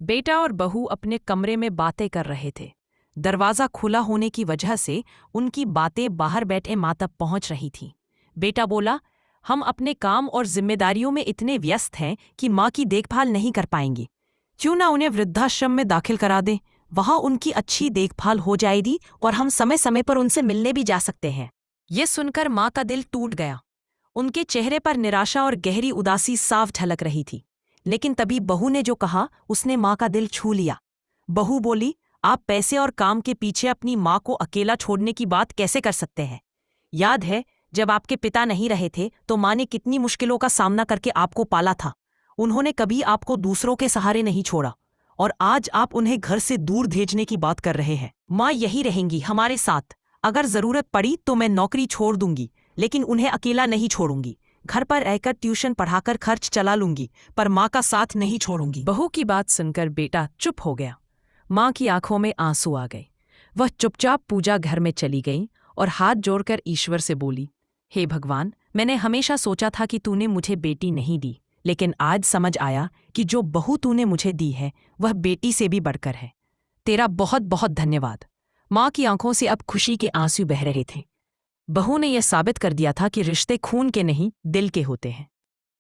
बेटा और बहू अपने कमरे में बातें कर रहे थे। दरवाज़ा खुला होने की वजह से उनकी बातें बाहर बैठे माँ तक पहुँच रही थीं। बेटा बोला, हम अपने काम और जिम्मेदारियों में इतने व्यस्त हैं कि माँ की देखभाल नहीं कर पाएंगे। क्यों ना उन्हें वृद्धाश्रम में दाखिल करा दें। वहाँ उनकी अच्छी देखभाल हो जाएगी और हम समय समय पर उनसे मिलने भी जा सकते हैं। ये सुनकर माँ का दिल टूट गया। उनके चेहरे पर निराशा और गहरी उदासी साफ झलक रही थी। लेकिन तभी बहू ने जो कहा उसने माँ का दिल छू लिया। बहू बोली, आप पैसे और काम के पीछे अपनी माँ को अकेला छोड़ने की बात कैसे कर सकते हैं? याद है जब आपके पिता नहीं रहे थे तो माँ ने कितनी मुश्किलों का सामना करके आपको पाला था। उन्होंने कभी आपको दूसरों के सहारे नहीं छोड़ा और आज आप उन्हें घर से दूर भेजने की बात कर रहे हैं। माँ यही रहेंगी हमारे साथ। अगर जरूरत पड़ी तो मैं नौकरी छोड़ दूंगी, लेकिन उन्हें अकेला नहीं छोड़ूंगी। घर पर रहकर ट्यूशन पढ़ाकर खर्च चला लूंगी, पर माँ का साथ नहीं छोड़ूंगी। बहू की बात सुनकर बेटा चुप हो गया। माँ की आंखों में आंसू आ गए। वह चुपचाप पूजा घर में चली गई और हाथ जोड़कर ईश्वर से बोली, हे भगवान, मैंने हमेशा सोचा था कि तूने मुझे बेटी नहीं दी, लेकिन आज समझ आया कि जो बहू तूने मुझे दी है वह बेटी से भी बढ़कर है। तेरा बहुत बहुत धन्यवाद। माँ की आंखों से अब खुशी के आंसू बह रहे थे। बहू ने यह साबित कर दिया था कि रिश्ते खून के नहीं, दिल के होते हैं।